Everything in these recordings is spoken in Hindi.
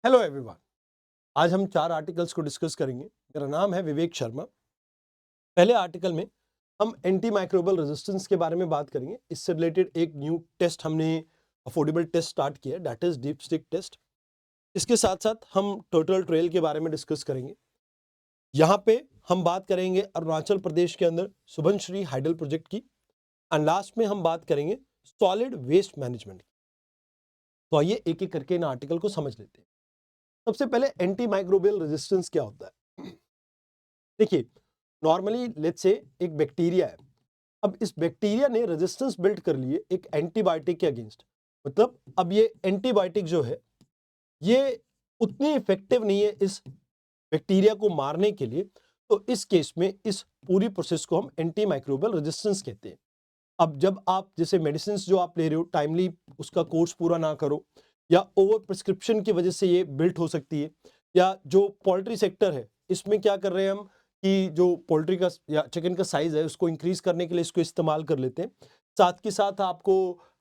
Hello everyone. आज हम 4 आर्टिकल्स को डिस्कस करेंगे। मेरा नाम है विवेक शर्मा। पहले आर्टिकल में हम एंटी माइक्रोबियल रेजिस्टेंस के बारे में बात करेंगे। इससे रिलेटेड एक न्यू टेस्ट हमने अफोर्डेबल टेस्ट स्टार्ट किया, that is dipstick test. इसके साथ साथ हम टर्टल ट्रेल के बारे में डिस्कस करेंगे। यहाँ पे हम बात करेंगे अरुणाचल प्रदेश के अंदर सुबनश्री हाइडल प्रोजेक्ट की, एंड लास्ट में हम बात करेंगे सॉलिड वेस्ट मैनेजमेंट की। तो आइए एक एक करके इन आर्टिकल को समझ लेते हैं। सबसे पहले एंटी माइक्रोबियल रेजिस्टेंस क्या होता है। देखिए, नॉर्मली लेट्स से एक बैक्टीरिया है। अब इस बैक्टीरिया ने रेजिस्टेंस बिल्ड कर लिए एक एंटीबायोटिक के अगेंस्ट। मतलब अब ये एंटीबायोटिक जो है ये उतनी इफेक्टिव नहीं है इस बैक्टीरिया को मारने के लिए। तो इस केस में इस पूरी प्रोसेस को हम एंटी माइक्रोबियल रेजिस्टेंस कहते हैं। अब जब आप जैसे मेडिसिन जो आप ले रहे हो टाइमली उसका कोर्स पूरा ना करो, या ओवर प्रिस्क्रिप्शन की वजह से ये बिल्ट हो सकती है, या जो पोल्ट्री सेक्टर है इसमें क्या कर रहे हैं हम कि जो पोल्ट्री का या चिकन का साइज है उसको इंक्रीज करने के लिए इसको इस्तेमाल कर लेते हैं। साथ के साथ आपको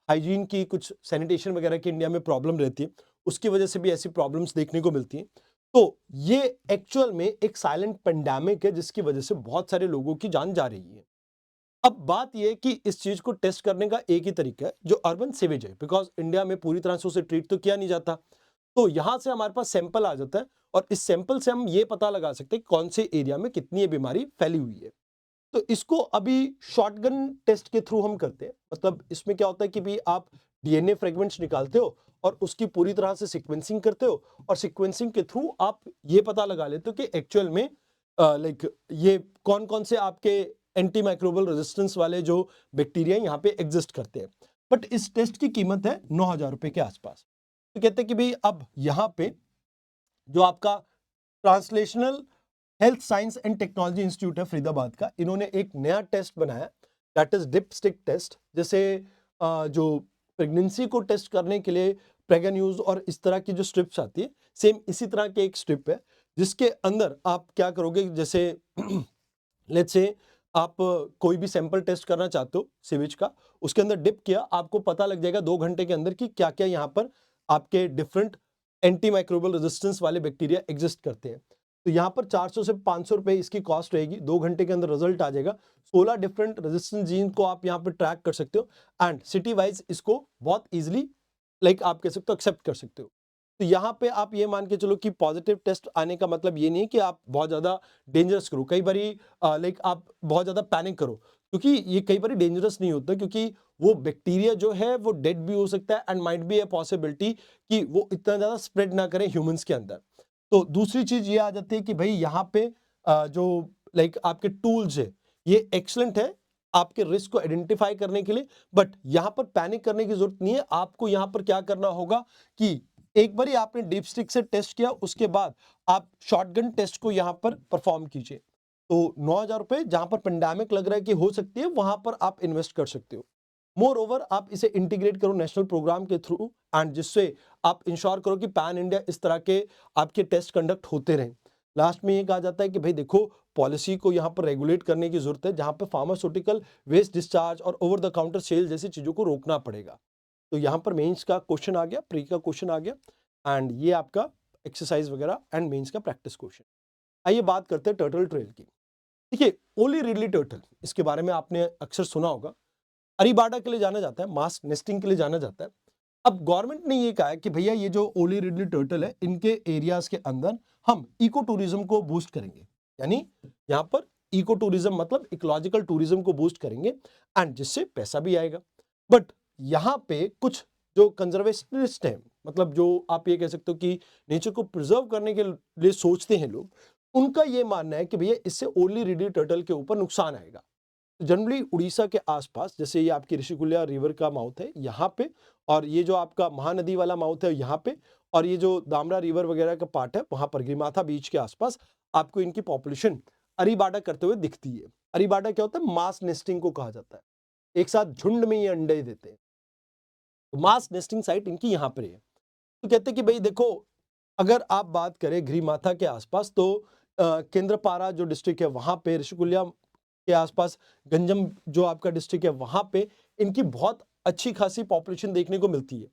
हाइजीन की कुछ सैनिटेशन वगैरह की इंडिया में प्रॉब्लम रहती है, उसकी वजह से भी ऐसी प्रॉब्लम्स देखने को मिलती हैं। तो ये एक्चुअल में एक साइलेंट पेंडेमिक है जिसकी वजह से बहुत सारे लोगों की जान जा रही है। अब बात यह है कि इस चीज को टेस्ट करने का एक ही तरीका है जो अर्बन सीवेज है, बिकॉज इंडिया में पूरी तरह से उसे ट्रीट तो किया नहीं जाता। तो यहां से हमारे पास सैंपल आ जाता है और इस सैंपल से हम ये पता लगा सकते हैं कौन से एरिया में कितनी ये बीमारी फैली हुई है। तो इसको अभी शॉटगन टेस्ट के थ्रू हम करते हैं। मतलब इसमें क्या होता है कि भी आप डीएनए फ्रेगमेंट्स निकालते हो और उसकी पूरी तरह से सीक्वेंसिंग करते हो, और सीक्वेंसिंग के थ्रू आप ये पता लगा लेते हो कि एक्चुअल में लाइक ये कौन कौन से आपके एंटी माइक्रोबियल रेजिस्टेंस वाले जो बैक्टीरिया यहाँ पे एग्जिस्ट करते हैं। बट इस टेस्ट की कीमत है 9,000 रुपए के आसपास। तो कहते हैं कि भाई अब यहाँ पे जो आपका translational health science and technology institute है फरीदाबाद का, इन्होंने एक नया टेस्ट बनाया, that is dipstick test. जैसे जो प्रेगनेंसी को टेस्ट करने के लिए प्रेगान्यूज और इस तरह की जो स्ट्रिप्स आती है, सेम इसी तरह के एक स्ट्रिप है जिसके अंदर आप क्या करोगे, जैसे लेट्स से आप कोई भी सैंपल टेस्ट करना चाहते हो सीवेज का, उसके अंदर डिप किया, आपको पता लग जाएगा 2 घंटे के अंदर कि क्या क्या यहाँ पर आपके डिफरेंट एंटी माइक्रोबियल रेजिस्टेंस वाले बैक्टीरिया एग्जिस्ट करते हैं। तो यहाँ पर 400 से 500 रुपए इसकी कॉस्ट रहेगी। 2 घंटे के अंदर रिजल्ट आ जाएगा। 16 डिफरेंट रेजिस्टेंस जीन को आप यहाँ पर ट्रैक कर सकते हो, एंड सिटी वाइज इसको बहुत इजिली लाइक आप कह सकते हो एक्सेप्ट कर सकते हो। तो यहाँ पे आप ये मान के चलो कि पॉजिटिव टेस्ट आने का मतलब ये नहीं है कि आप बहुत ज्यादा डेंजरस करो, कई बारी लाइक आप बहुत ज्यादा पैनिक करो, क्योंकि ये कई बारी डेंजरस नहीं होता, क्योंकि वो बैक्टीरिया जो है वो डेड भी हो सकता है, and might be a possibility कि वो इतना ज्यादा स्प्रेड ना करे ह्यूमंस के अंदर। तो दूसरी चीज ये आ जाती है कि भाई यहाँ पे जो लाइक आपके टूल्स है ये एक्सलेंट है आपके रिस्क को आइडेंटिफाई करने के लिए, बट यहां पर पैनिक करने की जरूरत नहीं है। आपको यहां पर क्या करना होगा कि एक बार आपने डीप स्टिक से टेस्ट किया, उसके बाद आप शॉटगन टेस्ट को यहां पर परफॉर्म कीजिए। तो 9,000 रुपए जहां पर पेंडेमिक लग रहा है कि हो सकती है, वहां पर आप इन्वेस्ट कर सकते हो। मोर ओवर आप इसे इंटीग्रेट करो नेशनल प्रोग्राम के थ्रू, एंड जिससे आप इंश्योर करो कि पैन इंडिया इस तरह के आपके टेस्ट कंडक्ट होते रहें। लास्ट में ये कहा जाता है कि भाई देखो, पॉलिसी को यहाँ पर रेगुलेट करने की जरूरत है, जहां पर फार्मास्यूटिकल वेस्ट डिस्चार्ज और ओवर द काउंटर सेल जैसी चीजों को रोकना पड़ेगा। तो यहाँ पर मेंस का क्वेश्चन आ गया, प्री का क्वेश्चन आ गया, एंड ये आपका एक्सरसाइज वगैरह एंड मेंस का प्रैक्टिस क्वेश्चन। आइए बात करते हैं टर्टल ट्रेल की। देखिए, ओली रिडली टर्टल, इसके बारे में आपने अक्सर सुना होगा। अरीबाडा के लिए जाना जाता है, मास नेस्टिंग के लिए जाना जाता है। अब गवर्नमेंट ने ये कहा है कि भैया ये जो ओली रिडली टर्टल है, इनके एरियाज के अंदर हम इको टूरिज्म को बूस्ट करेंगे। यानी यहाँ पर इको टूरिज्म मतलब इकोलॉजिकल टूरिज्म को बूस्ट करेंगे, एंड जिससे पैसा भी आएगा। बट यहाँ पे कुछ जो कंजर्वेशनिस्ट हैं, मतलब जो आप ये कह सकते हो कि नेचर को प्रिजर्व करने के लिए सोचते हैं लोग, उनका ये मानना है कि भैया इससे ओली रिडली टर्टल के ऊपर नुकसान आएगा। जनरली उड़ीसा के आसपास, जैसे ये आपकी ऋषिकुल्या रिवर का माउथ है यहाँ पे, और ये जो आपका महानदी वाला माउथ है यहाँ पे, और ये जो दामरा रिवर वगैरह का पार्ट है वहां पर गिरिमाथा बीच के आसपास आपको इनकी पॉपुलेशन अरीबाडा करते हुए दिखती है। अरीबाडा क्या होता है? मास नेस्टिंग को कहा जाता है। एक साथ झुंड में ये अंडे देते हैं। तो मास नेस्टिंग साइट इनकी यहाँ पर है। तो कहते हैं कि भाई देखो, अगर आप बात करें गिरिमाथा के आसपास, तो केंद्रपारा जो डिस्ट्रिक्ट है वहां पे, ऋषिकुल्या के आसपास गंजम जो आपका डिस्ट्रिक्ट है वहां पे इनकी बहुत अच्छी खासी पॉपुलेशन देखने को मिलती है।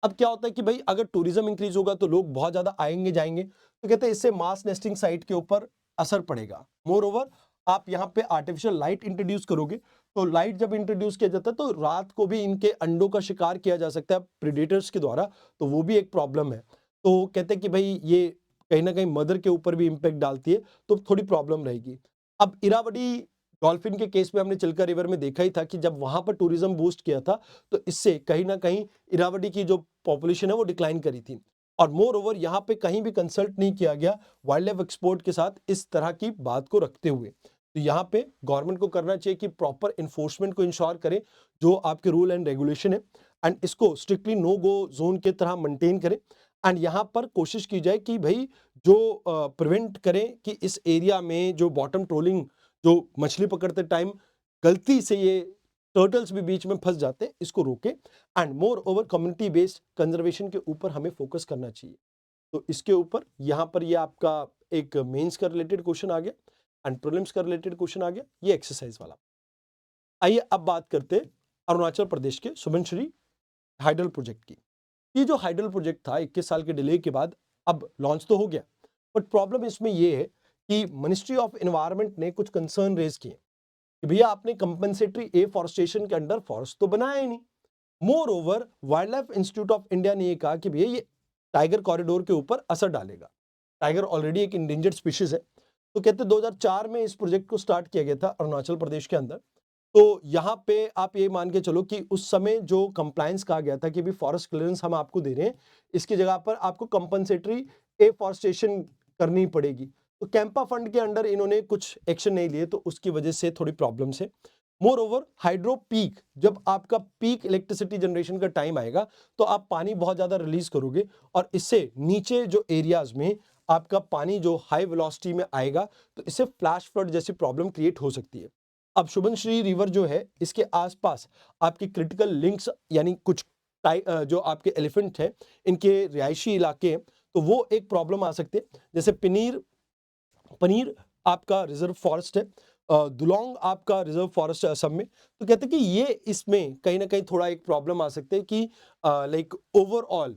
अब क्या होता है कि भाई अगर टूरिज्म इंक्रीज होगा तो लोग बहुत ज्यादा आएंगे जाएंगे, तो कहते हैं इससे मास नेस्टिंग साइट के ऊपर असर पड़ेगा। मोर ओवर आप यहाँ पे आर्टिफिशियल लाइट इंट्रोड्यूस करोगे, तो लाइट जब इंट्रोड्यूस किया जाता है तो रात को भी इनके अंडों का शिकार किया जा सकता है प्रेडेटर्स के द्वारा, तो वो भी एक प्रॉब्लम है। तो कहते हैं कि भाई ये कहीं ना कहीं मदर के ऊपर भी इंपैक्ट डालती है, तो थोड़ी प्रॉब्लम रहेगी। अब इरावदी डॉल्फिन के केस में हमने चिल्का रिवर में देखा ही था कि जब वहां पर टूरिज्म बूस्ट किया था तो इससे कहीं ना कहीं इरावदी की जो पॉपुलेशन है वो डिक्लाइन करी थी। और मोर ओवर यहाँ पे कहीं भी कंसल्ट नहीं किया गया वाइल्ड लाइफ एक्सपोर्ट के साथ इस तरह की बात को रखते हुए। तो यहाँ पे गवर्नमेंट को करना चाहिए कि प्रॉपर इन्फोर्समेंट को इंश्योर करे जो आपके रूल एंड रेगुलेशन है, एंड इसको स्ट्रिक्टली नो गो जोन के तरह मेंटेन करें। एंड यहाँ पर कोशिश की जाए कि भाई जो प्रिवेंट करें कि इस एरिया में जो बॉटम ट्रोलिंग, जो मछली पकड़ते टाइम गलती से ये टर्टल्स भी बीच में फंस जाते हैं, इसको रोके। And more over community based conservation के ऊपर हमें फोकस करना चाहिए। तो इसके ऊपर यहाँ पर ये आपका एक मेंस का रिलेटेड क्वेश्चन आ गया एंड प्रीलिम्स का रिलेटेड क्वेश्चन आ गया, ये एक्सरसाइज वाला। आइए अब बात करते हैं अरुणाचल प्रदेश के सुबनश्री हाइडल प्रोजेक्ट की। ये जो हाइडल प्रोजेक्ट था 21 साल के डिले के बाद अब लॉन्च तो हो गया, बट प्रॉब्लम इसमें ये है कि मिनिस्ट्री ऑफ एनवायरनमेंट ने कुछ कंसर्न रेज किए कि भैया आपने कंपनसेटरी एफॉरेस्टेशन के अंडर फॉरेस्ट तो बनाया ही नहीं। More over wild life institute of India ने ये कहा कि भैया ये टाइगर कॉरिडोर के ऊपर असर डालेगा। टाइगर ऑलरेडी एक इंडेंजर्ड स्पीशीज है, तो कहते 2004 में इस प्रोजेक्ट को स्टार्ट किया गया था अरुणाचल प्रदेश के अंदर। तो यहाँ पे आप ये मान के चलो कि उस समय जो कंप्लायंस कहा गया था कि भी फॉरेस्ट क्लियरेंस हम आपको दे रहे हैं, इसकी जगह पर आपको कंपनसेटरी एफॉरेस्टेशन करनी पड़ेगी। तो कैंपा फंड के अंडर इन्होंने कुछ एक्शन नहीं लिए, तो उसकी वजह से थोड़ी प्रॉब्लम है। मोर ओवर हाइड्रो पीक, जब आपका पीक इलेक्ट्रिसिटी जनरेशन का टाइम आएगा तो आप पानी बहुत ज्यादा रिलीज करोगे और इससे नीचे जो एरियाज में आपका पानी जो हाई वेलोसिटी में आएगा तो इससे फ्लैश फ्लड जैसी प्रॉब्लम क्रिएट हो सकती है। अब सुबनश्री रिवर जो है इसके आसपास आपकी क्रिटिकल लिंक्स यानी कुछ जो आपके एलिफेंट है इनके रिहायशी इलाके हैं, तो वो एक प्रॉब्लम आ सकती है। जैसे पनीर आपका रिजर्व फॉरेस्ट है, दुलोंग आपका रिजर्व फॉरेस्ट है असम में। तो कहते हैं कि ये इसमें कहीं ना कहीं थोड़ा एक प्रॉब्लम आ सकते हैं कि लाइक ओवरऑल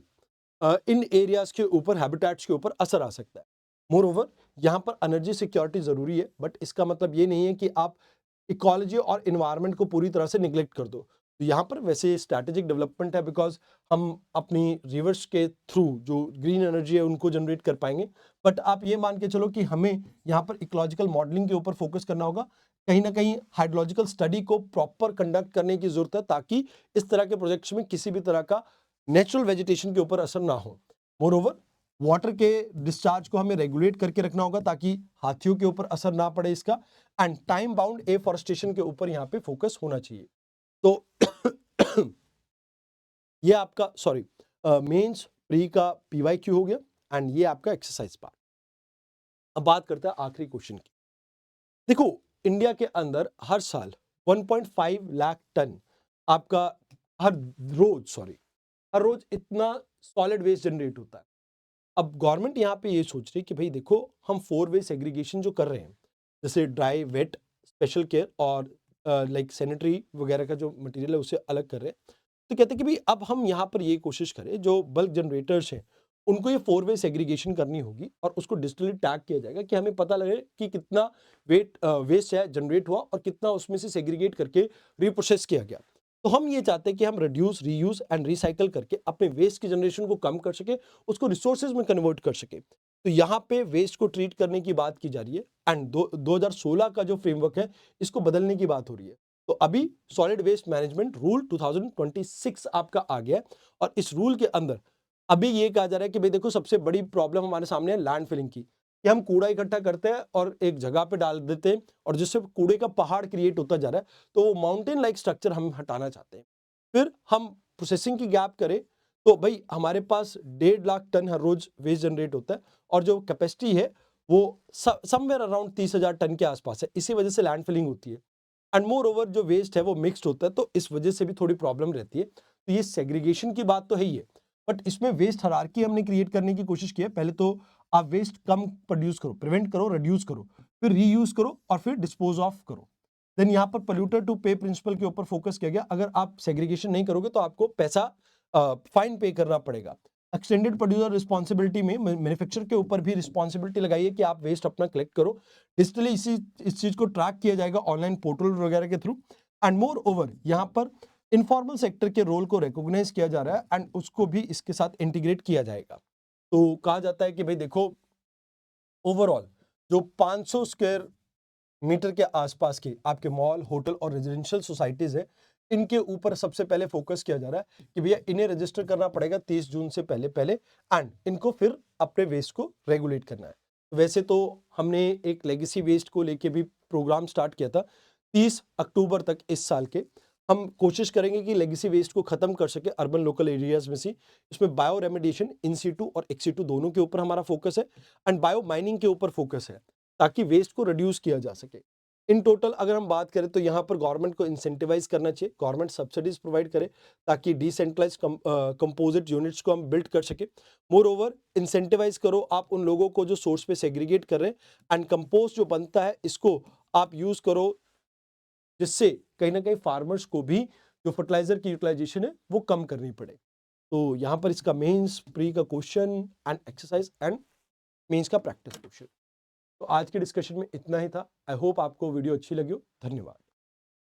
इन एरियाज के ऊपर हैबिटेट्स के ऊपर असर आ सकता है। मोर ओवर यहाँ पर एनर्जी सिक्योरिटी जरूरी है, बट इसका मतलब ये नहीं है कि आप इकोलॉजी और इन्वायरमेंट को पूरी तरह से निग्लेक्ट कर दो। तो यहाँ पर वैसे स्ट्रैटेजिक डेवलपमेंट है, बिकॉज हम अपनी रिवर्स के थ्रू जो ग्रीन एनर्जी है उनको जनरेट कर पाएंगे। बट आप ये मान के चलो कि हमें यहाँ पर इकोलॉजिकल मॉडलिंग के ऊपर फोकस करना होगा। कहीं ना कहीं हाइड्रोलॉजिकल स्टडी को प्रॉपर कंडक्ट करने की जरूरत है ताकि इस तरह के प्रोजेक्ट्स में किसी भी तरह का नेचुरल वेजिटेशन के ऊपर असर ना हो। मोर ओवर वाटर के डिस्चार्ज को हमें रेगुलेट करके रखना होगा ताकि हाथियों के ऊपर असर ना पड़े इसका। एंड टाइम बाउंड एफॉरेस्टेशन के ऊपर यहाँ पे फोकस होना चाहिए। तो ये आपका सॉरी मेंस प्री का पीवाईक्यू हो गया एंड ये आपका एक्सरसाइज पार्ट। अब बात करते हैं आखिरी क्वेश्चन की। देखो इंडिया के अंदर हर साल 1.5 लाख टन आपका हर रोज इतना सॉलिड वेस्ट जनरेट होता है। अब गवर्नमेंट यहाँ पे ये सोच रही है कि भाई देखो हम 4 वे सेग्रीगेशन जो कर रहे हैं, जैसे ड्राई वेट स्पेशल केयर और लाइक सैनिटरी वगैरह का जो मटेरियल है उसे अलग कर रहे हैं। तो कहते हैं कि भाई अब हम यहाँ पर ये कोशिश करें जो बल्क जनरेटर्स हैं उनको ये 4 वे सेग्रीगेशन करनी होगी और उसको डिजिटली टैग किया जाएगा कि हमें पता लगे कि कितना वेस्ट है जनरेट हुआ और कितना उसमें से सेग्रीगेट करके रिप्रोसेस किया गया। तो हम ये चाहते हैं कि हम रिड्यूस रीयूज एंड रिसाइकल करके अपने वेस्ट की जनरेशन को कम कर सके, उसको रिसोर्सेज में कन्वर्ट कर सके। तो यहाँ पे वेस्ट को ट्रीट करने की बात की जा रही है एंड 2016 का जो फ्रेमवर्क है इसको बदलने की बात हो रही है। तो अभी सॉलिड वेस्ट मैनेजमेंट रूल 2026 आपका आ गया है और इस रूल के अंदर अभी ये कहा जा रहा है कि भाई देखो सबसे बड़ी प्रॉब्लम हमारे सामने है लैंड फिलिंग की, कि हम कूड़ा इकट्ठा करते हैं और एक जगह पे डाल देते हैं और जिससे कूड़े का पहाड़ क्रिएट होता जा रहा है। तो वो माउंटेन लाइक स्ट्रक्चर हम हटाना चाहते हैं। फिर हम प्रोसेसिंग की गैप करें तो भाई हमारे पास 1.5 लाख टन हर रोज वेस्ट जनरेट होता है और जो कैपेसिटी है वो समवेयर अराउंड 30,000 टन के आसपास है। इसी वजह से लैंड फिलिंग होती है एंड मोर ओवर जो वेस्ट है वो मिक्स्ड होता है, तो इस वजह से भी थोड़ी प्रॉब्लम रहती है। तो ये सेग्रीगेशन की बात तो है ही है, बट इसमें वेस्ट हायरार्की हमने क्रिएट करने की कोशिश की है। पहले तो आप वेस्ट कम प्रोड्यूस करो, प्रिवेंट करो, रिड्यूस करो, फिर रीयूज करो और फिर डिस्पोज ऑफ करो। देन यहाँ पर पोल्यूटर टू पे प्रिंसिपल के ऊपर फोकस किया गया। अगर आप सेग्रीगेशन नहीं करोगे तो आपको पैसा फाइन पे करना पड़ेगा। एक्सटेंडेड प्रोड्यूसर रिस्पॉन्सिबिलिटी में मैन्युफैक्चरर के ऊपर भी रिस्पॉन्सिबिलिटी लगाई है कि आप वेस्ट अपना कलेक्ट करो। डिजिटली इस चीज को ट्रैक किया जाएगा ऑनलाइन पोर्टल वगैरह के थ्रू। एंड मोर ओवर यहाँ पर इनफॉर्मल सेक्टर के रोल को रिकॉग्नाइज किया जा रहा है एंड उसको भी इसके साथ इंटीग्रेट किया जाएगा। तो कहा जाता है कि भाई देखो, ओवरऑल जो 500 स्क्वायर मीटर के आसपास के आपके मॉल, होटल और रेजिडेंशियल सोसाइटीज है, इनके ऊपर सबसे पहले फोकस किया जा रहा है कि भैया इन्हें रजिस्टर करना पड़ेगा 30 जून से पहले पहले एंड इनको फिर अपने वेस्ट को रेगुलेट करना है। वैसे तो हमने एक लेगेसी वेस्ट को लेके भी प्रोग्राम स्टार्ट किया था 30 अक्टूबर तक इस साल के। हम कोशिश करेंगे कि लेगेसी वेस्ट को खत्म कर सके अर्बन लोकल एरियाज में से। इसमें बायो रेमेडिएशन इन सीटू और एक्स सीटू दोनों के ऊपर हमारा फोकस है एंड बायो माइनिंग के ऊपर फोकस है ताकि वेस्ट को रिड्यूस किया जा सके। इन टोटल अगर हम बात करें तो यहाँ पर गवर्नमेंट को इंसेंटिवाइज करना चाहिए, गवर्नमेंट सब्सिडीज प्रोवाइड करे ताकि डिसेंट्रलाइज कंपोजिट यूनिट्स को हम बिल्ड कर सके। मोर ओवर इंसेंटिवाइज करो आप उन लोगों को जो सोर्स पे सेग्रीगेट कर रहे हैं एंड कंपोस्ट जो बनता है इसको आप यूज करो, जिससे कहीं ना कहीं फार्मर्स को भी जो फर्टिलाइजर की यूटिलाइजेशन है वो कम करनी पड़े। तो यहाँ पर इसका मेंस, प्री का question and exercise and mains का प्रैक्टिस क्वेश्चन। तो आज के डिस्कशन में इतना ही था। आई होप आपको वीडियो अच्छी लगी हो। धन्यवाद।